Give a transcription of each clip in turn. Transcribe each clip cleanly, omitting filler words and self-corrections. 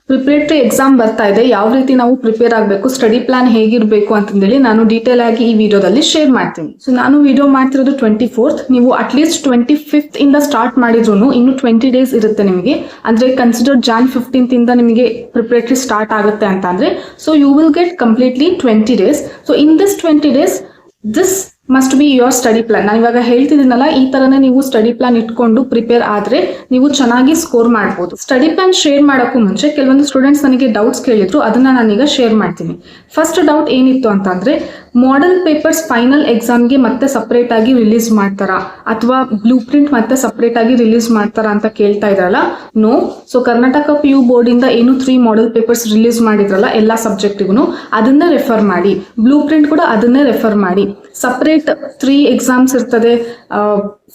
Preparatory exam ಬರ್ತಾ ಇದೆ, ಯಾವ ರೀತಿ ನಾವು ಪ್ರಿಪೇರ್ ಆಗಬೇಕು, ಸ್ಟಡಿ ಪ್ಲಾನ್ ಹೇಗಿರಬೇಕು ಅಂತಂದೇಳಿ ನಾನು ಡೀಟೇಲ್ ಆಗಿ ಈ ವಿಡಿಯೋದಲ್ಲಿ ಶೇರ್ ಮಾಡ್ತೀನಿ. ಸೊ ನಾನು ವಿಡಿಯೋ ಮಾಡ್ತಿರೋದು 24th, ನೀವು ಅಟ್ಲೀಸ್ಟ್ 25th ಇಂದ ಸ್ಟಾರ್ಟ್ ಮಾಡಿದ್ರು ಇನ್ನು 20 ಡೇಸ್ ಇರುತ್ತೆ ನಿಮಗೆ. ಅಂದ್ರೆ ಕನ್ಸಿಡರ್ ಜಾನ್ 15th ಇಂದ ನಿಮಗೆ ಪ್ರಿಪರೇಟರಿ ಸ್ಟಾರ್ಟ್ ಆಗುತ್ತೆ ಅಂತ ಅಂದ್ರೆ, so you will get completely 20 days. So in this 20 days this must be your study plan. ನಾನು ಇವಾಗ ಹೇಳ್ತಿದ್ದೀನಲ್ಲ, ಈ ತರನೇ ನೀವು ಸ್ಟಡಿ ಪ್ಲಾನ್ ಇಟ್ಕೊಂಡು ಪ್ರಿಪೇರ್ ಆದ್ರೆ ನೀವು ಚೆನ್ನಾಗಿ ಸ್ಕೋರ್ ಮಾಡ್ಬೋದು. ಸ್ಟಡಿ ಪ್ಲಾನ್ ಶೇರ್ ಮಾಡೋಕ್ಕೂ ಮುಂಚೆ ಕೆಲವೊಂದು ಸ್ಟೂಡೆಂಟ್ಸ್ ನನಗೆ ಡೌಟ್ಸ್ ಕೇಳಿದ್ರು, ಅದನ್ನ ನಾನೀಗ ಶೇರ್ ಮಾಡ್ತೀನಿ. ಫಸ್ಟ್ ಡೌಟ್ ಏನಿತ್ತು ಅಂತಂದ್ರೆ, ಮಾಡೆಲ್ ಪೇಪರ್ಸ್ ಫೈನಲ್ ಎಕ್ಸಾಮ್ಗೆ ಮತ್ತೆ ಸಪರೇಟ್ ಆಗಿ ರಿಲೀಸ್ ಮಾಡ್ತಾರಾ ಅಥವಾ ಬ್ಲೂ ಪ್ರಿಂಟ್ ಮತ್ತೆ ಸಪರೇಟ್ ಆಗಿ ರಿಲೀಸ್ ಮಾಡ್ತಾರಾ ಅಂತ ಕೇಳ್ತಾ ಇದ್ರಲ್ಲ. No. So Karnataka PU board ಇಂದ ಏನು 3 ಮಾಡೆಲ್ ಪೇಪರ್ಸ್ ರಿಲೀಸ್ ಮಾಡಿದ್ರಲ್ಲ ಎಲ್ಲಾ ಸಬ್ಜೆಕ್ಟಿಗೂ, ಅದನ್ನ ರೆಫರ್ ಮಾಡಿ. ಬ್ಲೂ ಪ್ರಿಂಟ್ ಕೂಡ ಅದನ್ನೇ ರೆಫರ್ ಮಾಡಿ. ಸಪರೇಟ್ 3 ಎಕ್ಸಾಮ್ಸ್ ಇರ್ತದೆ,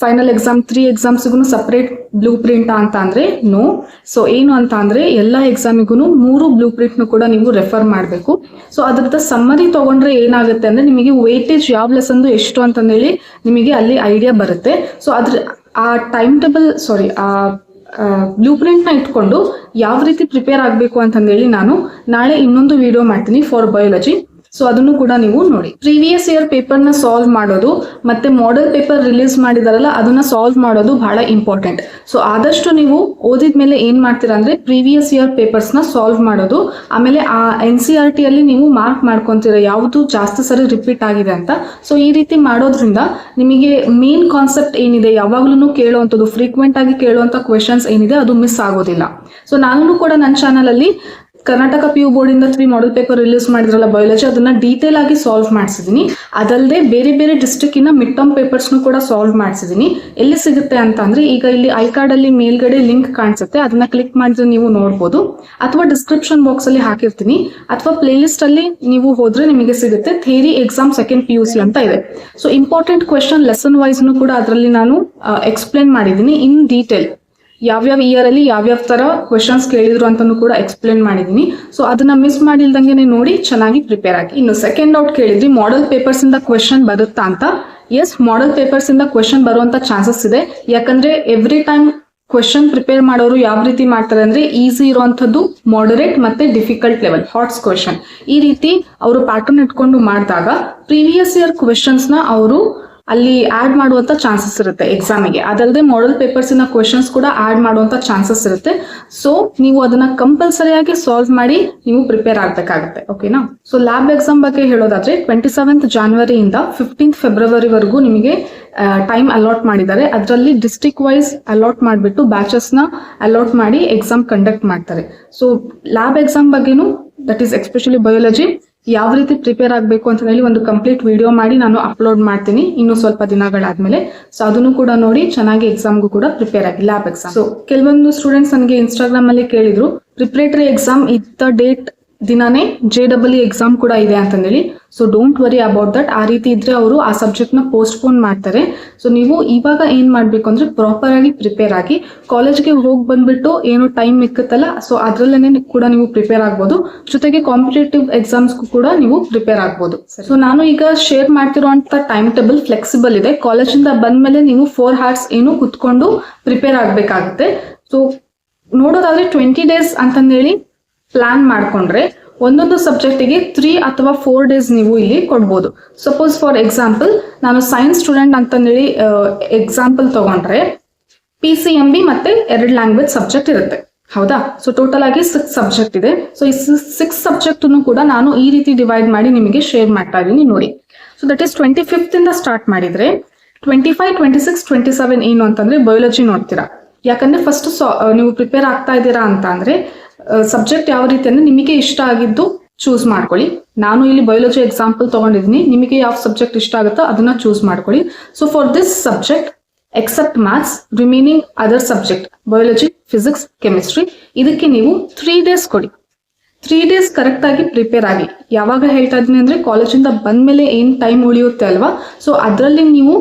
ಫೈನಲ್ ಎಕ್ಸಾಮ್ 3 ಎಕ್ಸಾಮ್ಸ್ಗೂ ಸಪರೇಟ್ ಬ್ಲೂ ಪ್ರಿಂಟ್ ಅಂತ ಅಂದ್ರೆ ನೋ. ಸೊ ಏನು ಅಂತ ಅಂದ್ರೆ ಎಲ್ಲ ಎಕ್ಸಾಮಿಗೂ 3 ಬ್ಲೂ ಪ್ರಿಂಟ್ ಕೂಡ ನೀವು ರೆಫರ್ ಮಾಡಬೇಕು. ಸೊ ಅದ್ರದ್ದು ಸಮ್ಮರಿ ತಗೊಂಡ್ರೆ ಏನಾಗುತ್ತೆ ಅಂದ್ರೆ, ನಿಮಗೆ ವೇಟೇಜ್ ಯಾವ ಲೆಸನ್ ಎಷ್ಟು ಅಂತಂದೇಳಿ ನಿಮಗೆ ಅಲ್ಲಿ ಐಡಿಯಾ ಬರುತ್ತೆ. ಸೊ ಅದ್ರ ಆ ಟೈಮ್ ಟೇಬಲ್ ಬ್ಲೂ ಪ್ರಿಂಟ್ ನ ಇಟ್ಕೊಂಡು ಯಾವ ರೀತಿ ಪ್ರಿಪೇರ್ ಆಗಬೇಕು ಅಂತಂದೇಳಿ ನಾನು ನಾಳೆ ಇನ್ನೊಂದು ವಿಡಿಯೋ ಮಾಡ್ತೀನಿ ಫಾರ್ ಬಯಾಲಜಿ. ಸೊ ಅದನ್ನು ಕೂಡ ನೀವು ನೋಡಿ. ಪ್ರೀವಿಯಸ್ ಇಯರ್ ಪೇಪರ್ ನ ಸಾಲ್ವ್ ಮಾಡೋದು ಮತ್ತೆ ಮಾಡೆಲ್ ಪೇಪರ್ ರಿಲೀಸ್ ಮಾಡಿದಾರಲ್ಲ ಅದನ್ನ ಸಾಲ್ವ್ ಮಾಡೋದು ಬಹಳ ಇಂಪಾರ್ಟೆಂಟ್. ಸೊ ಆದಷ್ಟು ನೀವು ಓದಿದ್ಮೇಲೆ ಏನ್ ಮಾಡ್ತೀರಾ ಅಂದ್ರೆ, ಪ್ರೀವಿಯಸ್ ಇಯರ್ ಪೇಪರ್ಸ್ ನ ಸಾಲ್ವ್ ಮಾಡೋದು, ಆಮೇಲೆ ಆ NCERT ಅಲ್ಲಿ ನೀವು ಮಾರ್ಕ್ ಮಾಡ್ಕೊಂತೀರ ಯಾವುದು ಜಾಸ್ತಿ ಸರಿ ರಿಪೀಟ್ ಆಗಿದೆ ಅಂತ. ಸೊ ಈ ರೀತಿ ಮಾಡೋದ್ರಿಂದ ನಿಮಗೆ ಮೇನ್ ಕಾನ್ಸೆಪ್ಟ್ ಏನಿದೆ, ಯಾವಾಗ್ಲೂ ಕೇಳುವಂಥದ್ದು, ಫ್ರೀಕ್ವೆಂಟ್ ಆಗಿ ಕೇಳುವಂತ ಕ್ವೆಶನ್ಸ್ ಏನಿದೆ ಅದು ಮಿಸ್ ಆಗೋದಿಲ್ಲ. ಸೊ ನಾನು ಕೂಡ ನನ್ನ ಚಾನಲ್ ಅಲ್ಲಿ ಕರ್ನಾಟಕ PU ಬೋರ್ಡ್ ಇಂದ 3 ಮಾಡೆಲ್ ಪೇಪರ್ ರಿಲೀಸ್ ಮಾಡಿದ್ರಲ್ಲ ಬಯಾಲಜಿ, ಅದನ್ನ ಡೀಟೇಲ್ ಆಗಿ ಸಾಲ್ವ್ ಮಾಡಿಸಿದೀನಿ. ಅದಲ್ಲದೆ ಬೇರೆ ಬೇರೆ ಡಿಸ್ಟ್ರಿಕ್ಟ್ ಇನ ಮಿಡ್ ಟರ್ಮ್ ಪೇಪರ್ಸ್ ಕೂಡ ಸಾಲ್ವ್ ಮಾಡಿಸಿದೀನಿ. ಎಲ್ಲಿ ಸಿಗುತ್ತೆ ಅಂತ ಅಂದ್ರೆ, ಈಗ ಇಲ್ಲಿ ಐ ಕಾರ್ಡ್ ಅಲ್ಲಿ ಮೇಲ್ಗಡೆ ಲಿಂಕ್ ಕಾಣಿಸುತ್ತೆ, ಅದನ್ನ ಕ್ಲಿಕ್ ಮಾಡಿದ್ರೆ ನೀವು ನೋಡ್ಬೋದು, ಅಥವಾ ಡಿಸ್ಕ್ರಿಪ್ಷನ್ ಬಾಕ್ಸ್ ಅಲ್ಲಿ ಹಾಕಿರ್ತೀನಿ, ಅಥವಾ ಪ್ಲೇ ಲಿಸ್ಟ್ ಅಲ್ಲಿ ನೀವು ಹೋದ್ರೆ ನಿಮಗೆ ಸಿಗುತ್ತೆ. ಥಿಯರಿ ಎಕ್ಸಾಮ್ ಸೆಕೆಂಡ್ PUC ಅಂತ ಇದೆ. So important question lesson wise ಕೂಡ ಅದರಲ್ಲಿ ನಾನು ಎಕ್ಸ್ಪ್ಲೇನ್ ಮಾಡಿದ್ದೀನಿ ಇನ್ ಡೀಟೇಲ್. ಯಾವ್ಯಾವ ಇಯರ್ ಅಲ್ಲಿ ಯಾವ್ಯಾವ ತರ ಕ್ವೆಶನ್ಸ್ ಕೇಳಿದ್ರು ಅಂತಾನು ಕೂಡ ಎಕ್ಸ್ಪ್ಲೇನ್ ಮಾಡಿದೀನಿ. ಸೊ ಅದನ್ನ ಮಿಸ್ ಮಾಡಿಲ್ದಂಗೆ ನೋಡಿ ಚೆನ್ನಾಗಿ ಪ್ರಿಪೇರ್ ಆಗಿ. ಇನ್ನು ಸೆಕೆಂಡ್ ಡೌಟ್ ಕೇಳಿದ್ರಿ, ಮಾಡೆಲ್ ಪೇಪರ್ಸ್ ಇಂದ ಕ್ವೆಶನ್ ಬರುತ್ತಾ ಅಂತ. ಎಸ್, ಮಾಡೆಲ್ ಪೇಪರ್ಸ್ ಇಂದ ಕ್ವೆಶನ್ ಬರುವಂತ ಚಾನ್ಸಸ್ ಇದೆ. ಯಾಕಂದ್ರೆ ಎವ್ರಿ ಟೈಮ್ ಕ್ವೆಶನ್ ಪ್ರಿಪೇರ್ ಮಾಡೋರು ಯಾವ ರೀತಿ ಮಾಡ್ತಾರೆ ಅಂದ್ರೆ, ಈಸಿ ಇರುವಂತದ್ದು, ಮಾಡರೇಟ್ ಮತ್ತೆ ಡಿಫಿಕಲ್ಟ್ ಲೆವೆಲ್, ಹಾಟ್ಸ್ ಕ್ವೆಶನ್, ಈ ರೀತಿ ಅವರು ಪ್ಯಾಟರ್ನ್ ಇಟ್ಕೊಂಡು ಮಾಡಿದಾಗ ಪ್ರೀವಿಯಸ್ ಇಯರ್ ಕ್ವೆಶನ್ಸ್ ನ ಅವರು ಅಲ್ಲಿ ಆಡ್ ಮಾಡುವಂತ ಚಾನ್ಸಸ್ ಇರುತ್ತೆ ಎಕ್ಸಾಮಿಗೆ. ಅದಲ್ಲದೆ ಮಾಡೆಲ್ ಪೇಪರ್ಸ್ ನ ಕ್ವೆಶನ್ಸ್ ಕೂಡ ಆಡ್ ಮಾಡುವಂತ ಚಾನ್ಸಸ್ ಇರುತ್ತೆ. ಸೊ ನೀವು ಅದನ್ನ ಕಂಪಲ್ಸರಿಯಾಗಿ ಸಾಲ್ವ್ ಮಾಡಿ ನೀವು ಪ್ರಿಪೇರ್ ಆಗ್ಬೇಕಾಗುತ್ತೆ. ಓಕೆನಾ? ಸೊ ಲ್ಯಾಬ್ ಎಕ್ಸಾಮ್ ಬಗ್ಗೆ ಹೇಳೋದಾದ್ರೆ 27th ಜಾನ್ವರಿಯಿಂದ 15th ಫೆಬ್ರವರಿವರೆಗೂ ನಿಮಗೆ ಟೈಮ್ ಅಲಾಟ್ ಮಾಡಿದ್ದಾರೆ. ಅದರಲ್ಲಿ ಡಿಸ್ಟ್ರಿಕ್ಟ್ ವೈಸ್ ಅಲಾಟ್ ಮಾಡಿಬಿಟ್ಟು ಬ್ಯಾಚಸ್ ನ ಅಲಾಟ್ ಮಾಡಿ ಎಕ್ಸಾಮ್ ಕಂಡಕ್ಟ್ ಮಾಡ್ತಾರೆ. ಸೊ ಲ್ಯಾಬ್ ಎಕ್ಸಾಮ್ ಬಗ್ಗೆನು, ದಟ್ ಈಸ್ ಎಸ್ಪೆಷಲಿ ಬಯಾಲಜಿ, ಯಾವ ರೀತಿ ಪ್ರಿಪೇರ್ ಆಗಬೇಕು ಅಂತ ಹೇಳಿ ಒಂದು ಕಂಪ್ಲೀಟ್ ವಿಡಿಯೋ ಮಾಡಿ ನಾನು ಅಪ್ಲೋಡ್ ಮಾಡ್ತೀನಿ ಇನ್ನು ಸ್ವಲ್ಪ ದಿನಗಳಾದ್ಮೇಲೆ. ಸೊ ಅದನ್ನು ಕೂಡ ನೋಡಿ ಚೆನ್ನಾಗಿ ಎಕ್ಸಾಮ್ಗೂ ಕೂಡ ಪ್ರಿಪೇರ್ ಆಗಿ, ಲ್ಯಾಬ್ ಎಕ್ಸಾಮ್. ಸೊ ಕೆಲವೊಂದು ಸ್ಟೂಡೆಂಟ್ಸ್ ನನಗೆ ಇನ್ಸ್ಟಾಗ್ರಾಮ್ ಅಲ್ಲಿ ಕೇಳಿದ್ರು, ಪ್ರಿಪರೇಟರಿ ಎಕ್ಸಾಮ್ ಇದ್ದ ಡೇಟ್ ದಿನಾನೇ JEE ಎಕ್ಸಾಮ್ ಕೂಡ ಇದೆ ಅಂತಂದೇಳಿ. So don't worry about that. ಆ ರೀತಿ ಇದ್ರೆ ಅವರು ಆ ಸಬ್ಜೆಕ್ಟ್ ನ ಪೋಸ್ಟ್ಪೋನ್ ಮಾಡ್ತಾರೆ. ಸೊ ನೀವು ಇವಾಗ ಏನ್ ಮಾಡ್ಬೇಕು ಅಂದ್ರೆ, ಪ್ರಾಪರ್ ಆಗಿ ಪ್ರಿಪೇರ್ ಆಗಿ ಕಾಲೇಜ್ಗೆ ಹೋಗಿ ಬಂದ್ಬಿಟ್ಟು ಏನು ಟೈಮ್ ಇಕ್ಕತ್ತಲ್ಲ, ಸೊ ಅದ್ರಲ್ಲೇನೆ ಕೂಡ ನೀವು ಪ್ರಿಪೇರ್ ಆಗ್ಬೋದು. ಜೊತೆಗೆ ಕಾಂಪಿಟೇಟಿವ್ ಎಕ್ಸಾಮ್ಸ್ ಕೂಡ ನೀವು ಪ್ರಿಪೇರ್ ಆಗ್ಬೋದು. ಸೊ ನಾನು ಈಗ ಶೇರ್ ಮಾಡ್ತಿರುವಂತ ಟೈಮ್ ಟೇಬಲ್ ಫ್ಲೆಕ್ಸಿಬಲ್ ಇದೆ. ಕಾಲೇಜಿಂದ ಬಂದ್ಮೇಲೆ ನೀವು 4 hours ಏನು ಕುತ್ಕೊಂಡು ಪ್ರಿಪೇರ್ ಆಗ್ಬೇಕಾಗುತ್ತೆ. ಸೊ ನೋಡೋದಾದ್ರೆ 20 ಡೇಸ್ ಅಂತಂದೇಳಿ ಪ್ಲಾನ್ ಮಾಡ್ಕೊಂಡ್ರೆ ಒಂದೊಂದು ಸಬ್ಜೆಕ್ಟಿಗೆ 3 ಅಥವಾ 4 ಡೇಸ್ ನೀವು ಇಲ್ಲಿ ಕೊಡ್ಬೋದು. ಸಪೋಸ್ ಫಾರ್ ಎಕ್ಸಾಂಪಲ್ ನಾನು ಸೈನ್ಸ್ ಸ್ಟೂಡೆಂಟ್ ಅಂತಂದೇಳಿ ಎಕ್ಸಾಂಪಲ್ ತಗೊಂಡ್ರೆ PCMB ಮತ್ತೆ 2 ಲ್ಯಾಂಗ್ವೇಜ್ ಸಬ್ಜೆಕ್ಟ್ ಇರುತ್ತೆ, ಹೌದಾ? ಸೊ ಟೋಟಲ್ ಆಗಿ 6 ಸಬ್ಜೆಕ್ಟ್ ಇದೆ. ಸೊ ಈ 6 ಸಬ್ಜೆಕ್ಟ್ ಕೂಡ ನಾನು ಈ ರೀತಿ ಡಿವೈಡ್ ಮಾಡಿ ನಿಮಗೆ ಶೇರ್ ಮಾಡ್ತಾ ಇದ್ದೀನಿ ನೋಡಿ. ಸೊ ದಟ್ ಈಸ್ 25th ಇಂದ ಸ್ಟಾರ್ಟ್ ಮಾಡಿದ್ರೆ 25, 26, 27 ಏನು ಅಂತಂದ್ರೆ ಬಯಾಲಜಿ ನೋಡ್ತೀರಾ. ಯಾಕಂದ್ರೆ ಫಸ್ಟ್ ನೀವು ಪ್ರಿಪೇರ್ ಆಗ್ತಾ ಇದ್ದೀರಾ ಅಂತ ಅಂದ್ರೆ ಸಬ್ಜೆಕ್ಟ್ ಯಾವ ರೀತಿ ಅಂದ್ರೆ ನಿಮಗೆ ಇಷ್ಟ ಆಗಿದ್ದು ಚೂಸ್ ಮಾಡ್ಕೊಳ್ಳಿ. ನಾನು ಇಲ್ಲಿ ಬಯಾಲಜಿ ಎಕ್ಸಾಂಪಲ್ ತಗೊಂಡಿದ್ದೀನಿ, ನಿಮಗೆ ಯಾವ ಸಬ್ಜೆಕ್ಟ್ ಇಷ್ಟ ಆಗುತ್ತೋ ಅದನ್ನ ಚೂಸ್ ಮಾಡ್ಕೊಳ್ಳಿ. So for this subject except maths, remaining other subject biology, physics, chemistry, ಇದಕ್ಕೆ ನೀವು 3 ಡೇಸ್ ಕೊಡಿ. 3 ಡೇಸ್ ಕರೆಕ್ಟ್ ಆಗಿ ಪ್ರಿಪೇರ್ ಆಗಿ. ಯಾವಾಗ ಹೇಳ್ತಾ ಇದ್ದೀನಿ ಅಂದ್ರೆ, ಕಾಲೇಜಿಂದ ಬಂದ್ಮೇಲೆ ಏನ್ ಟೈಮ್ ಉಳಿಯುತ್ತೆ ಅಲ್ವಾ, ಸೊ ಅದರಲ್ಲಿ ನೀವು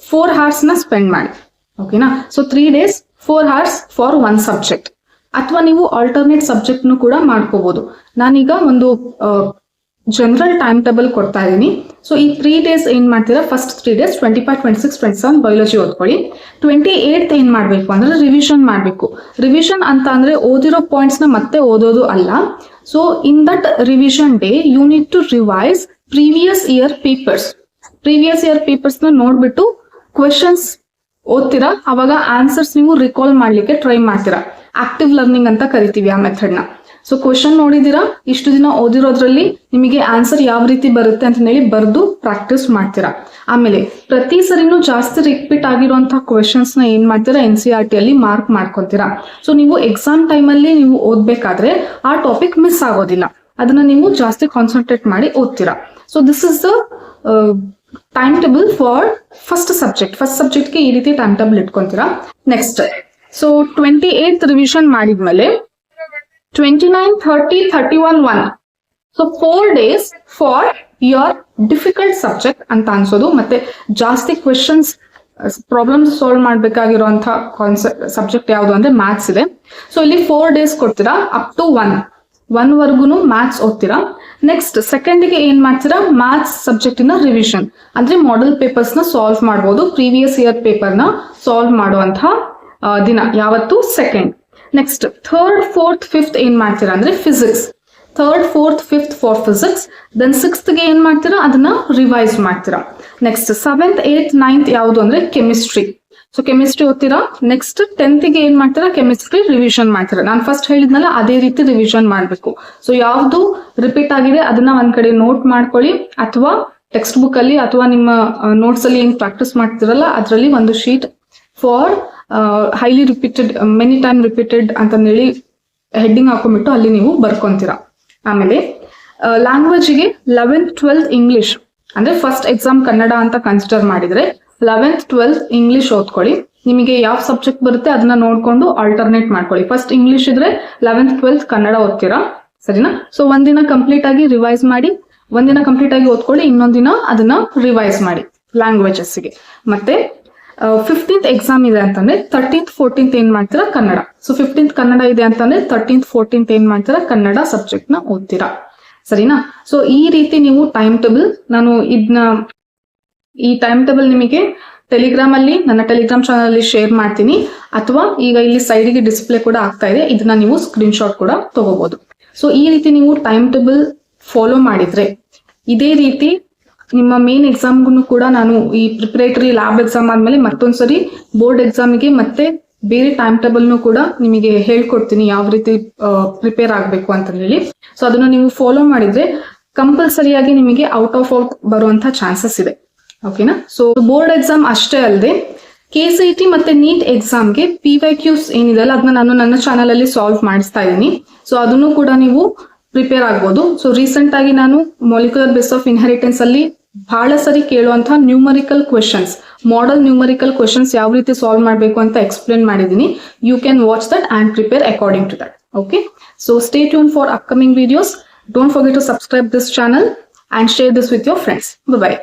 4 hours ನ ಸ್ಪೆಂಡ್ ಮಾಡಿ. ಓಕೆನಾ? So 3 days 4 hours for 1 subject. ಅಥವಾ ನೀವು ಆಲ್ಟರ್ನೇಟ್ ಸಬ್ಜೆಕ್ಟ್ ಕೂಡ ಮಾಡ್ಕೋಬಹುದು. ನಾನೀಗ ಒಂದು ಜನರಲ್ ಟೈಮ್ ಟೇಬಲ್ ಕೊಡ್ತಾ ಇದೀನಿ. ಸೊ ಈ 3 days ಏನ್ ಮಾಡ್ತೀರಾ, ಫಸ್ಟ್ 3 days 25, 26, 27 ಬಯಾಲಜಿ ಓದ್ಕೊಳ್ಳಿ. 28th ಏನ್ ಮಾಡ್ಬೇಕು ಅಂದ್ರೆ ರಿವಿಷನ್ ಮಾಡ್ಬೇಕು. ರಿವಿಷನ್ ಅಂತ ಅಂದ್ರೆ ಓದಿರೋ ಪಾಯಿಂಟ್ಸ್ ನ ಮತ್ತೆ ಓದೋದು ಅಲ್ಲ. So in that revision day you need to revise previous year papers. Previous year papers ನ ನೋಡ್ಬಿಟ್ಟು ಕ್ವೆಶನ್ಸ್ ಓದ್ತೀರಾ, ಅವಾಗ ಆನ್ಸರ್ಸ್ ನೀವು ರಿಕಾಲ್ ಮಾಡ್ಲಿಕ್ಕೆ ಟ್ರೈ ಮಾಡ್ತೀರಾ. ಆಕ್ಟಿವ್ ಲರ್ನಿಂಗ್ ಅಂತ ಕರಿತೀವಿ ಆ ಮೆಥಡ್ ನ. ಸೊ ಕ್ವೆಶನ್ ನೋಡಿದೀರಾ, ಇಷ್ಟು ದಿನ ಓದಿರೋದ್ರಲ್ಲಿ ನಿಮಗೆ ಆನ್ಸರ್ ಯಾವ ರೀತಿ ಬರುತ್ತೆ ಅಂತ ಹೇಳಿ ಬರ್ದು ಪ್ರಾಕ್ಟೀಸ್ ಮಾಡ್ತೀರಾ. ಆಮೇಲೆ ಪ್ರತಿ ಸರಿನೂ ಜಾಸ್ತಿ ರಿಪೀಟ್ ಆಗಿರುವಂತಹ ಕ್ವೆಶನ್ಸ್ ನ ಏನ್ ಮಾಡ್ತೀರಾ, NCERT ಅಲ್ಲಿ ಮಾರ್ಕ್ ಮಾಡ್ಕೊತೀರಾ. ಸೊ ನೀವು ಎಕ್ಸಾಮ್ ಟೈಮ್ ಅಲ್ಲಿ ನೀವು ಓದ್ಬೇಕಾದ್ರೆ ಆ ಟಾಪಿಕ್ ಮಿಸ್ ಆಗೋದಿಲ್ಲ, ಅದನ್ನ ನೀವು ಜಾಸ್ತಿ ಕಾನ್ಸಂಟ್ರೇಟ್ ಮಾಡಿ ಓದ್ತೀರಾ. So this is the time table for first subject ಗೆ ಈ ರೀತಿ ಟೈಮ್ ಟೇಬಲ್ ಇಟ್ಕೊಂತೀರಾ. ನೆಕ್ಸ್ಟ್, ಸೊ 28th ರಿವಿಷನ್ ಮಾಡಿದ್ಮೇಲೆ 29, 30, 31, 1. So 4 days for your difficult subject ಅಂತ ಅನ್ಸೋದು. ಮತ್ತೆ ಜಾಸ್ತಿ ಕ್ವೆಶನ್ಸ್ ಪ್ರಾಬ್ಲಮ್ಸ್ ಸಾಲ್ವ್ ಮಾಡ್ಬೇಕಾಗಿರುವಂತಹ ಸಬ್ಜೆಕ್ಟ್ ಯಾವುದು ಅಂದ್ರೆ ಮ್ಯಾಥ್ಸ್ ಇದೆ. ಸೊ ಇಲ್ಲಿ 4 days ಕೊಡ್ತೀರಾ, ಅಪ್ ಟು 1 ವರ್ಗುನು ಮ್ಯಾಥ್ಸ್ ಓದ್ತೀರಾ. ನೆಕ್ಸ್ಟ್ ಸೆಕೆಂಡ್ಗೆ ಏನ್ ಮಾಡ್ತೀರಾ, ಮ್ಯಾಥ್ಸ್ ಸಬ್ಜೆಕ್ಟ್ ಇನ ರಿವಿಷನ್ ಅಂದ್ರೆ ಮಾಡೆಲ್ ಪೇಪರ್ಸ್ ನ ಸಾಲ್ವ್ ಮಾಡಬಹುದು. ಪ್ರೀವಿಯಸ್ ಇಯರ್ ಪೇಪರ್ ನ ಸಾಲ್ವ್ ಮಾಡುವಂತಹ ದಿನ ಯಾವತ್ತು, second. Next 3rd, 4th, 5th ಏನ್ ಮಾಡ್ತೀರಾ ಅಂದ್ರೆ physics. 3rd, 4th, 5th for physics. Then 6th ಗೆ ಏನ್ ಮಾಡ್ತೀರಾ, ಅದನ್ನ ರಿವೈಸ್ ಮಾಡ್ತೀರಾ. ನೆಕ್ಸ್ಟ್ 7th, 8th, 9th ಯಾವುದು ಅಂದ್ರೆ ಕೆಮಿಸ್ಟ್ರಿ. ಸೊ ಕೆಮಿಸ್ಟ್ರಿ ಓದ್ತೀರಾ. ನೆಕ್ಸ್ಟ್ 10th ಗೆ ಏನ್ ಮಾಡ್ತೀರಾ, ಕೆಮಿಸ್ಟ್ರಿ ರಿವಿಷನ್ ಮಾಡ್ತೀರಾ. ನಾನು ಫಸ್ಟ್ ಹೇಳಿದ್ನಲ್ಲ ಅದೇ ರೀತಿ ರಿವಿಷನ್ ಮಾಡ್ಬೇಕು. ಸೊ ಯಾವ್ದು ರಿಪೀಟ್ ಆಗಿದೆ ಅದನ್ನ ಒಂದ್ ಕಡೆ ನೋಟ್ ಮಾಡ್ಕೊಳ್ಳಿ, ಅಥವಾ ಟೆಕ್ಸ್ಟ್ ಬುಕ್ ಅಲ್ಲಿ ಅಥವಾ ನಿಮ್ಮ ನೋಟ್ಸ್ ಅಲ್ಲಿ ಏನ್ ಪ್ರಾಕ್ಟೀಸ್ ಮಾಡ್ತಿರಲ್ಲ ಅದರಲ್ಲಿ ಒಂದು sheet for highly repeated, many time repeated ಅಂತಂದೇಳಿ ಹೆಡ್ಡಿಂಗ್ ಹಾಕೊಂಡ್ಬಿಟ್ಟು ಅಲ್ಲಿ ನೀವು ಬರ್ಕೊಂತೀರಾ. ಆಮೇಲೆ ಲ್ಯಾಂಗ್ವೇಜ್ಗೆ 11th, 12th ಇಂಗ್ಲಿಷ್ ಅಂದ್ರೆ ಫಸ್ಟ್ ಎಕ್ಸಾಮ್ ಕನ್ನಡ ಅಂತ ಕನ್ಸಿಡರ್ ಮಾಡಿದ್ರೆ 11th, 12th ಇಂಗ್ಲಿಷ್ ಓದ್ಕೊಳ್ಳಿ. ನಿಮಗೆ ಯಾವ ಸಬ್ಜೆಕ್ಟ್ ಬರುತ್ತೆ ಅದನ್ನ ನೋಡ್ಕೊಂಡು ಆಲ್ಟರ್ನೇಟ್ ಮಾಡ್ಕೊಳ್ಳಿ. ಫಸ್ಟ್ ಇಂಗ್ಲಿಷ್ ಇದ್ರೆ 11th, 12th ಕನ್ನಡ ಓದ್ತೀರಾ, ಸರಿನಾ. ಸೊ ಒಂದಿನ ಕಂಪ್ಲೀಟ್ ಆಗಿ ರಿವೈಸ್ ಮಾಡಿ, ಒಂದಿನ ಕಂಪ್ಲೀಟ್ ಆಗಿ ಓದ್ಕೊಳ್ಳಿ, ಇನ್ನೊಂದಿನ ಅದನ್ನ ರಿವೈಸ್ ಮಾಡಿ ಲ್ಯಾಂಗ್ವೇಜಸ್ಗೆ. ಮತ್ತೆ 15th ಎಕ್ಸಾಮ್ ಇದೆ ಅಂತಂದ್ರೆ 13th, 14th ಏನ್ ಮಾಡ್ತೀರಾ, ಕನ್ನಡ. ಸೊ 15th ಕನ್ನಡ ಇದೆ ಅಂತಂದ್ರೆ 13th, 14th ಏನ್ ಮಾಡ್ತೀರಾ, ಕನ್ನಡ ಸಬ್ಜೆಕ್ಟ್ ನ ಓದ್ತೀರಾ, ಸರಿನಾ. ಸೊ ಈ ರೀತಿ ನೀವು ಟೈಮ್ ಟೇಬಲ್, ನಾನು ಈ ಟೈಮ್ ಟೇಬಲ್ ನಿಮಗೆ ಟೆಲಿಗ್ರಾಮ್ ಅಲ್ಲಿ, ನನ್ನ ಟೆಲಿಗ್ರಾಮ್ ಚಾನಲ್ ಅಲ್ಲಿ ಶೇರ್ ಮಾಡ್ತೀನಿ, ಅಥವಾ ಈಗ ಇಲ್ಲಿ ಸೈಡ್ಗೆ ಡಿಸ್ಪ್ಲೇ ಕೂಡ ಆಗ್ತಾ ಇದೆ, ಇದನ್ನ ನೀವು ಸ್ಕ್ರೀನ್ ಶಾಟ್ ಕೂಡ ತಗೋಬಹುದು. ಸೊ ಈ ರೀತಿ ನೀವು ಟೈಮ್ ಟೇಬಲ್ ಫಾಲೋ ಮಾಡಿದ್ರೆ ಇದೇ ರೀತಿ ನಿಮ್ಮ ಮೇನ್ ಎಕ್ಸಾಮ್ಗೂ ಕೂಡ ನಾನು ಈ ಪ್ರಿಪರೇಟರಿ ಲ್ಯಾಬ್ ಎಕ್ಸಾಮ್ ಆದ್ಮೇಲೆ ಮತ್ತೊಂದ್ಸರಿ ಬೋರ್ಡ್ ಎಕ್ಸಾಮಿಗೆ ಮತ್ತೆ ಬೇರೆ ಟೈಮ್ ಟೇಬಲ್ನು ಕೂಡ ನಿಮಗೆ ಹೇಳ್ಕೊಡ್ತೀನಿ, ಯಾವ ರೀತಿ ಪ್ರಿಪೇರ್ ಆಗ್ಬೇಕು ಅಂತ ಹೇಳಿ. ಸೊ ಅದನ್ನ ನೀವು ಫಾಲೋ ಮಾಡಿದ್ರೆ ಕಂಪಲ್ಸರಿಯಾಗಿ ನಿಮಗೆ ಔಟ್ ಬರುವಂತಹ ಚಾನ್ಸಸ್ ಇದೆ, ಓಕೆನಾ. ಸೊ ಬೋರ್ಡ್ ಎಕ್ಸಾಮ್ ಅಷ್ಟೇ ಅಲ್ಲದೆ KCET ಮತ್ತೆ ನೀಟ್ ಎಕ್ಸಾಮ್ಗೆ PYQs ಏನಿದೆ ಅಲ್ಲ ಅದನ್ನ ನಾನು ನನ್ನ ಚಾನಲ್ ಅಲ್ಲಿ ಸಾಲ್ವ್ ಮಾಡಿಸ್ತಾ ಇದ್ದೀನಿ. ಸೊ ಅದನ್ನು ಕೂಡ ನೀವು ಪ್ರಿಪೇರ್ ಆಗ್ಬೋದು. ಸೊ ರೀಸೆಂಟ್ ಆಗಿ ನಾನು ಮಾಲಿಕ್ಯುಲರ್ ಬೇಸ್ ಆಫ್ ಇನ್ಹೆರಿಟೆನ್ಸ್ ಅಲ್ಲಿ ಬಹಳ ಸರಿ ಕೇಳುವಂತಹ numerical questions, model numerical questions ಯಾವ ರೀತಿ ಸಾಲ್ವ್ ಮಾಡಬೇಕು ಅಂತ ಎಕ್ಸ್ಪ್ಲೇನ್ ಮಾಡಿದ್ದೀನಿ. You can watch that and prepare according to that. Okay, so stay tuned for upcoming videos. Don't forget to subscribe this channel and share this with your friends. Bye bye.